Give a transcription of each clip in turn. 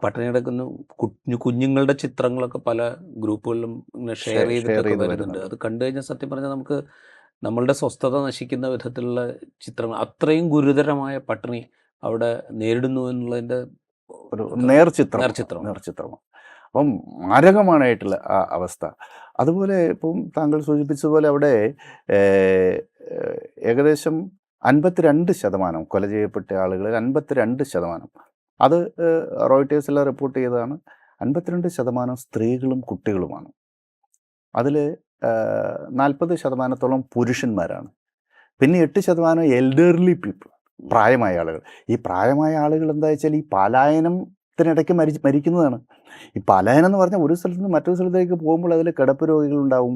പട്ടിണി കിടക്കുന്ന കുഞ്ഞുങ്ങളുടെ ചിത്രങ്ങളൊക്കെ പല ഗ്രൂപ്പുകളിലും ഇങ്ങനെ ഷെയർ ചെയ്തിട്ടൊക്കെ വരുന്നുണ്ട്. അത് കണ്ടു കഴിഞ്ഞാൽ സത്യം പറഞ്ഞാൽ നമുക്ക് നമ്മളുടെ സ്വസ്ഥത നശിക്കുന്ന വിധത്തിലുള്ള ചിത്രങ്ങൾ, അത്രയും ഗുരുതരമായ പട്ടിണി അവിടെ നേരിടുന്നു എന്നുള്ളതിൻ്റെ ഒരു നേർചിത്രമാണ്. അപ്പം മാരകമാനായിട്ടുള്ള ആ അവസ്ഥ. അതുപോലെ ഇപ്പം താങ്കൾ സൂചിപ്പിച്ചതുപോലെ അവിടെ ഏകദേശം 52% കൊല ചെയ്യപ്പെട്ട ആളുകളിൽ 52%, അത് റോയിട്ടേഴ്സിൽ റിപ്പോർട്ട് ചെയ്തതാണ്, 52% സ്ത്രീകളും കുട്ടികളുമാണ്. അതിൽ 40%-ഓളം പുരുഷന്മാരാണ്. പിന്നെ 8% എൽഡർലി പീപ്പിൾ, പ്രായമായ ആളുകൾ. ഈ പ്രായമായ ആളുകൾ എന്താ വെച്ചാൽ ഈ പലായനത്തിനിടയ്ക്ക് മരിക്കുന്നതാണ്. ഈ പലായനം എന്ന് പറഞ്ഞാൽ ഒരു സ്ഥലത്ത് നിന്ന് മറ്റൊരു സ്ഥലത്തേക്ക് പോകുമ്പോൾ അതിൽ കിടപ്പ് രോഗികളുണ്ടാവും,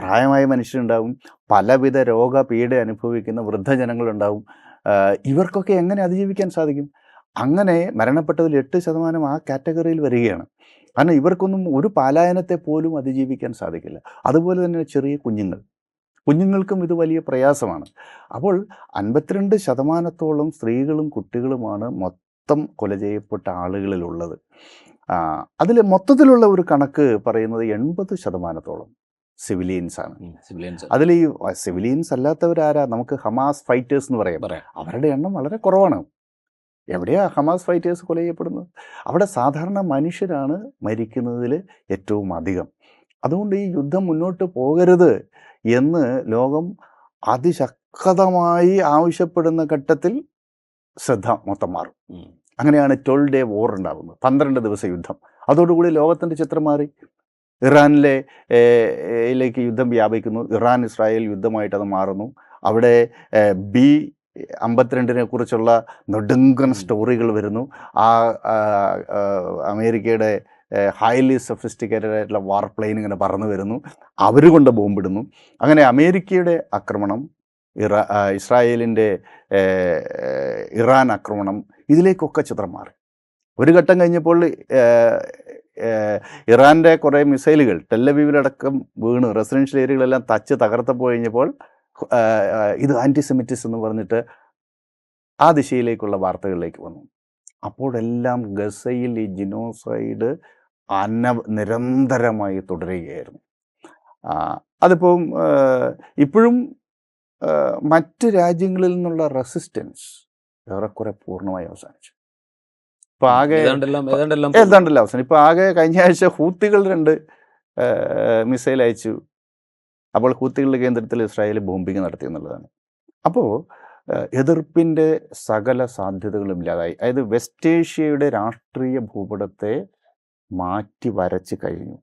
പ്രായമായ മനുഷ്യരുണ്ടാവും, പലവിധ രോഗപീഠ അനുഭവിക്കുന്ന വൃദ്ധജനങ്ങളുണ്ടാവും. ഇവർക്കൊക്കെ എങ്ങനെ അതിജീവിക്കാൻ സാധിക്കും? അങ്ങനെ മരണപ്പെട്ടതിൽ 8% ആ കാറ്റഗറിയിൽ വരികയാണ്. കാരണം ഇവർക്കൊന്നും ഒരു പലായനത്തെ പോലും അതിജീവിക്കാൻ സാധിക്കില്ല. അതുപോലെ തന്നെ ചെറിയ കുഞ്ഞുങ്ങൾക്കും ഇത് വലിയ പ്രയാസമാണ്. അപ്പോൾ 52%-ഓളം സ്ത്രീകളും കുട്ടികളുമാണ് മൊത്തം കൊല ചെയ്യപ്പെട്ട ആളുകളിലുള്ളത്. അതിൽ മൊത്തത്തിലുള്ള ഒരു കണക്ക് പറയുന്നത് 80%-ഓളം സിവിലിയൻസാണ്. അതിൽ ഈ സിവിലിയൻസ് അല്ലാത്തവരാരാ? നമുക്ക് ഹമാസ് ഫൈറ്റേഴ്സ് എന്ന് പറയാം. അവരുടെ എണ്ണം വളരെ കുറവാണ്. എവിടെയാ ഹമാസ് ഫൈറ്റേഴ്സ് കൊല ചെയ്യപ്പെടുന്നത്? അവിടെ സാധാരണ മനുഷ്യരാണ് മരിക്കുന്നതിൽ ഏറ്റവും അധികം. അതുകൊണ്ട് ഈ യുദ്ധം മുന്നോട്ട് പോകരുത് എന്ന് ലോകം അതിശക്തമായി ആവശ്യപ്പെടുന്ന ഘട്ടത്തിൽ ശ്രദ്ധ മൊത്തം മാറും. അങ്ങനെയാണ് 12 Day War ഉണ്ടാകുന്നത്, 12 ദിവസ യുദ്ധം. അതോടുകൂടി ലോകത്തിൻ്റെ ചിത്രം മാറി. ഇറാനിലേക്ക് യുദ്ധം വ്യാപിക്കുന്നു, ഇറാൻ ഇസ്രായേൽ യുദ്ധമായിട്ട് അത് മാറുന്നു. അവിടെ B-52 കുറിച്ചുള്ള നെടുങ്കൻ സ്റ്റോറികൾ വരുന്നു. അമേരിക്കയുടെ ഹൈലി സൊഫിസ്റ്റിക്കേറ്റഡ് ആയിട്ടുള്ള വാർ പ്ലെയിൻ ഇങ്ങനെ പറന്നു വരുന്നു, അവർ കൊണ്ട് ബോംബിടുന്നു. അങ്ങനെ അമേരിക്കയുടെ ആക്രമണം, ഇസ്രായേലിൻ്റെ ഇറാൻ ആക്രമണം, ഇതിലേക്കൊക്കെ ചിത്രം മാറി. ഒരു ഘട്ടം കഴിഞ്ഞപ്പോൾ ഇറാൻ്റെ കുറേ മിസൈലുകൾ ടെല്ലവീവിലടക്കം വീണ് റെസിഡൻഷ്യൽ ഏരിയകളെല്ലാം തകർത്തപ്പോൾ കഴിഞ്ഞപ്പോൾ ഇത് ആൻറ്റിസെമിറ്റിസം എന്ന് പറഞ്ഞിട്ട് ആ ദിശയിലേക്കുള്ള വാർത്തകളിലേക്ക് വന്നു. അപ്പോഴെല്ലാം ഗസയിൽ ഈ ജിനോസൈഡ് നിരന്തരമായി തുടരുകയായിരുന്നു. അതിപ്പം ഇപ്പോഴും മറ്റ് രാജ്യങ്ങളിൽ നിന്നുള്ള റെസിസ്റ്റൻസ് ഏറെക്കുറെ പൂർണ്ണമായി അവസാനിച്ചു. ഇപ്പം ആകെ ഏതാണ്ടല്ല അവസാനം. ഇപ്പം ആകെ കഴിഞ്ഞ ആഴ്ച ഹൂത്തികൾ 2 മിസൈൽ അയച്ചു. അപ്പോൾ ഹൂത്തികളുടെ കേന്ദ്രത്തിൽ ഇസ്രായേൽ ബോംബിങ് നടത്തി എന്നുള്ളതാണ്. അപ്പോൾ എതിർപ്പിൻ്റെ സകല സാധ്യതകളും ഇല്ലാതായി. അതായത് വെസ്റ്റ് ഏഷ്യയുടെ രാഷ്ട്രീയ ഭൂപടത്തെ മാറ്റി വരച്ച് കഴിഞ്ഞു.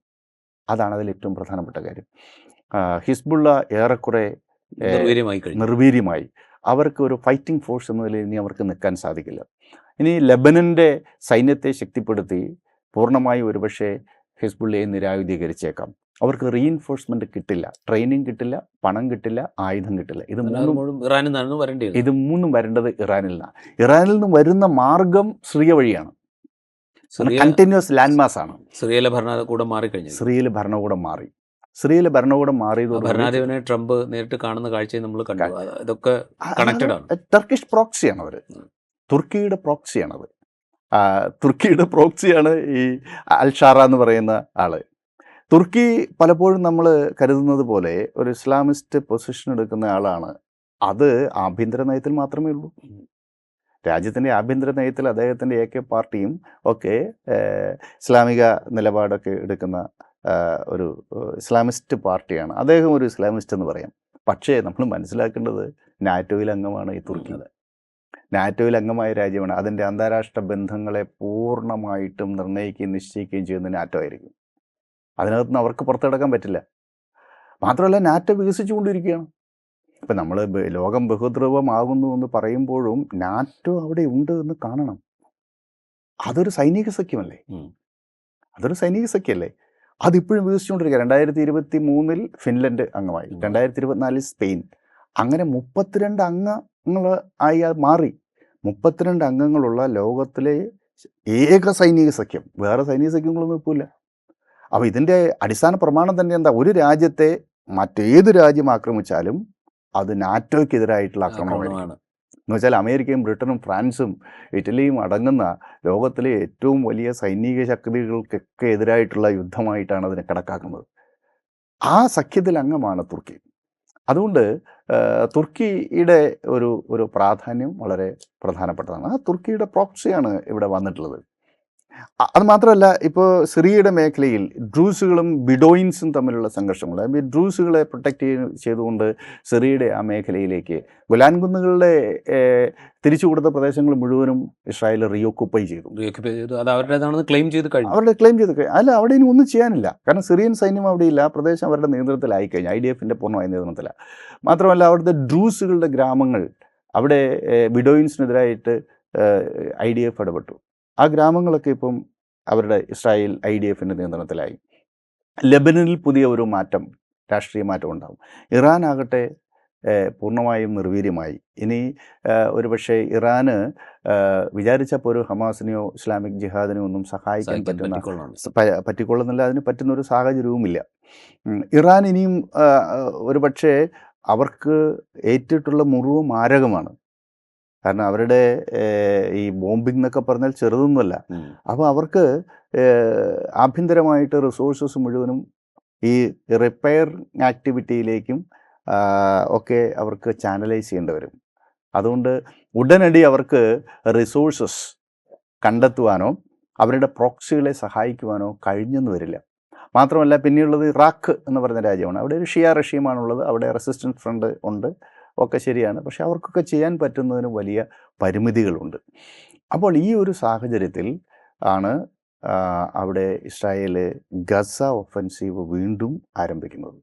അതാണ് അതിൽ ഏറ്റവും പ്രധാനപ്പെട്ട കാര്യം. ഹിസ്ബുള്ള ഏറെക്കുറെ നിർവീര്യമായി. അവർക്ക് ഒരു ഫൈറ്റിംഗ് ഫോഴ്സ് എന്ന നിലയിൽ ഇനി അവർക്ക് നിൽക്കാൻ സാധിക്കില്ല. ഇനി ലെബനൻ്റെ സൈന്യത്തെ ശക്തിപ്പെടുത്തി പൂർണ്ണമായും ഒരുപക്ഷെ ഹിസ്ബുള്ളയെ നിരായുധീകരിച്ചേക്കാം. അവർക്ക് റീഇൻഫോഴ്സ്മെൻറ്റ് കിട്ടില്ല, ട്രെയിനിങ് കിട്ടില്ല, പണം കിട്ടില്ല, ആയുധം കിട്ടില്ല. ഇത് മൂന്നും വരേണ്ടത് ഇറാനിൽ നിന്നാണ്. ഇറാനിൽ നിന്ന് വരുന്ന മാർഗം സിറിയ വഴിയാണ്. കണ്ടിന്യൂസ് ലാൻഡ് മാസ് ആണ്. സിറിയയിലെ ഭരണകൂടം മാറിക്കഴിഞ്ഞു. സിറിയയിലെ ഭരണകൂടം മാറിയതോടെ ഭരണാധിപനെ ട്രംപ് നേരിട്ട് കാണുന്ന കാഴ്ചയും നമ്മൾ കണ്ടു. ഇതൊക്കെ കണക്റ്റഡ് ആണ്. ടർക്കിഷ് പ്രോക്സിയാണ് അവർ, തുർക്കിയുടെ പ്രോക്സിയാണത്. തുർക്കിയുടെ പ്രോക്സിയാണ് ഈ അൽ-ഷാറ എന്ന് പറയുന്ന ആള്. തുർക്കി പലപ്പോഴും നമ്മൾ കരുതുന്നത് പോലെ ഒരു ഇസ്ലാമിസ്റ്റ് പൊസിഷൻ എടുക്കുന്ന ആളാണ്. അത് ആഭ്യന്തര നയത്തിൽ മാത്രമേ ഉള്ളൂ. രാജ്യത്തിൻ്റെ ആഭ്യന്തര നയത്തിൽ അദ്ദേഹത്തിൻ്റെ AK പാർട്ടിയും ഒക്കെ ഇസ്ലാമിക നിലപാടൊക്കെ എടുക്കുന്ന ഒരു ഇസ്ലാമിസ്റ്റ് പാർട്ടിയാണ്. അദ്ദേഹം ഒരു ഇസ്ലാമിസ്റ്റ് എന്ന് പറയാം. പക്ഷേ നമ്മൾ മനസ്സിലാക്കേണ്ടത് നാറ്റോയിൽ അംഗമാണ് ഈ തുർക്കി. നാറ്റോയിൽ അംഗമായ രാജ്യമാണ്. അതിൻ്റെ അന്താരാഷ്ട്ര ബന്ധങ്ങളെ പൂർണ്ണമായിട്ടും നിർണ്ണയിക്കുകയും നിശ്ചയിക്കുകയും ചെയ്യുന്ന നാറ്റോ ആയിരിക്കും. അതിനകത്ത് നിന്ന് അവർക്ക് പുറത്തെടുക്കാൻ പറ്റില്ല. മാത്രമല്ല നാറ്റോ വികസിച്ചുകൊണ്ടിരിക്കുകയാണ്. ഇപ്പം നമ്മൾ ലോകം ബഹുദ്രവമാകുന്നു എന്ന് പറയുമ്പോഴും നാറ്റോ അവിടെ ഉണ്ട് എന്ന് കാണണം. അതൊരു സൈനിക സഖ്യമല്ലേ? അതിപ്പോഴും വികസിച്ചുകൊണ്ടിരിക്കുക. 2023 ഫിൻലൻഡ് അംഗമായി, 2024 സ്പെയിൻ, അങ്ങനെ 32 അംഗങ്ങളായി മാറി. 32 അംഗങ്ങളുള്ള ലോകത്തിലെ ഏക സൈനിക സഖ്യം. വേറെ സൈനിക സഖ്യങ്ങളൊന്നും ഇപ്പോൾ ഇല്ല. അപ്പോൾ ഇതിൻ്റെ അടിസ്ഥാന പ്രമാണം തന്നെ എന്താ? ഒരു രാജ്യത്തെ മറ്റേത് രാജ്യം ആക്രമിച്ചാലും അത് നാറ്റോയ്ക്കെതിരായിട്ടുള്ള ആക്രമണമാണ്. എന്ന് വെച്ചാൽ അമേരിക്കയും ബ്രിട്ടനും ഫ്രാൻസും ഇറ്റലിയും അടങ്ങുന്ന ലോകത്തിലെ ഏറ്റവും വലിയ സൈനിക ശക്തികൾക്കൊക്കെ എതിരായിട്ടുള്ള യുദ്ധമായിട്ടാണ് അതിനെ കണക്കാക്കുന്നത്. ആ സഖ്യത്തിൽ അംഗമാണ് തുർക്കി. അതുകൊണ്ട് തുർക്കിയുടെ ഒരു പ്രാധാന്യം വളരെ പ്രധാനപ്പെട്ടതാണ്. ആ തുർക്കിയുടെ പ്രോക്സിയാണ് ഇവിടെ വന്നിട്ടുള്ളത്. അത് മാത്രമല്ല, ഇപ്പോൾ സിറിയയുടെ മേഖലയിൽ ഡ്രൂസുകളും ബിഡോയിൻസും തമ്മിലുള്ള സംഘർഷങ്ങൾ, ഈ ഡ്രൂസുകളെ പ്രൊട്ടക്റ്റ് ചെയ്തുകൊണ്ട് സിറിയയുടെ ആ മേഖലയിലേക്ക് ഗൊലാൻ കുന്നുകളുടെ തിരിച്ചു കൊടുത്ത പ്രദേശങ്ങൾ മുഴുവനും ഇസ്രായേൽ റീഓക്കുപ്പൈ ചെയ്തു. അത് അവരുടേതാണെന്ന് ക്ലെയിം ചെയ്ത് കഴിഞ്ഞു. അവരുടെ ക്ലെയിം ചെയ്ത് കഴിഞ്ഞു. അല്ല, അവിടെ ഇനി ഒന്നും ചെയ്യാനില്ല. കാരണം സിറിയൻ സൈന്യം അവിടെ ഇല്ല. ആ പ്രദേശം അവരുടെ നിയന്ത്രണത്തിലായി കഴിഞ്ഞു, IDFൻ്റെ പൂർണ്ണമായ നിയന്ത്രണത്തിലാണ്. മാത്രമല്ല, അവിടുത്തെ ഡ്രൂസുകളുടെ ഗ്രാമങ്ങൾ, അവിടെ ബിഡോയിൻസിനെതിരായിട്ട് IDF ഇടപെട്ടു. ആ ഗ്രാമങ്ങളൊക്കെ ഇപ്പം അവരുടെ ഇസ്രായേൽ IDFൻ്റെ നിയന്ത്രണത്തിലായി. ലെബനനിൽ പുതിയ ഒരു മാറ്റം, രാഷ്ട്രീയ മാറ്റം ഉണ്ടാകും. ഇറാൻ ആകട്ടെ പൂർണ്ണമായും നിർവീര്യമായി. ഇനി ഒരുപക്ഷെ ഇറാന് വിചാരിച്ചപ്പോൾ ഒരു ഹമാസിനെയോ ഇസ്ലാമിക് ജിഹാദിനെയോ ഒന്നും സഹായിക്കാൻ പറ്റിക്കൊള്ളുന്നില്ല. അതിന് പറ്റുന്ന ഒരു സാഹചര്യവുമില്ല. ഇറാൻ ഇനിയും ഒരുപക്ഷെ അവർക്ക് ഏറ്റിട്ടുള്ള മുറിവ് മാരകമാണ്. കാരണം അവരുടെ ഈ ബോംബിംഗ് എന്നൊക്കെ പറഞ്ഞാൽ ചെറുതൊന്നുമല്ല. അപ്പോൾ അവർക്ക് ആഭ്യന്തരമായിട്ട് റിസോഴ്സസ് മുഴുവനും ഈ റിപ്പയർ ആക്ടിവിറ്റിയിലേക്കും ഒക്കെ അവർക്ക് ചാനലൈസ് ചെയ്യേണ്ടി വരും. അതുകൊണ്ട് ഉടനടി അവർക്ക് റിസോഴ്സസ് കണ്ടെത്തുവാനോ അവരുടെ പ്രോക്സികളെ സഹായിക്കുവാനോ കഴിഞ്ഞെന്ന് വരില്ല. മാത്രമല്ല, പിന്നെയുള്ളത് ഇറാഖ് എന്ന് പറയുന്ന രാജ്യമാണ്. അവിടെ ഒരു ഷിയ റഷീമാണുള്ളത്. അവിടെ റെസിസ്റ്റൻസ് ഫ്രണ്ട് ഉണ്ട്, ഒക്കെ ശരിയാണ്. പക്ഷെ അവർക്കൊക്കെ ചെയ്യാൻ പറ്റുന്നതിന് വലിയ പരിമിതികളുണ്ട്. അപ്പോൾ ഈ ഒരു സാഹചര്യത്തിൽ ആണ് അവിടെ ഇസ്രായേൽ ഗസ ഒഫൻസീവ് വീണ്ടും ആരംഭിക്കുന്നത്.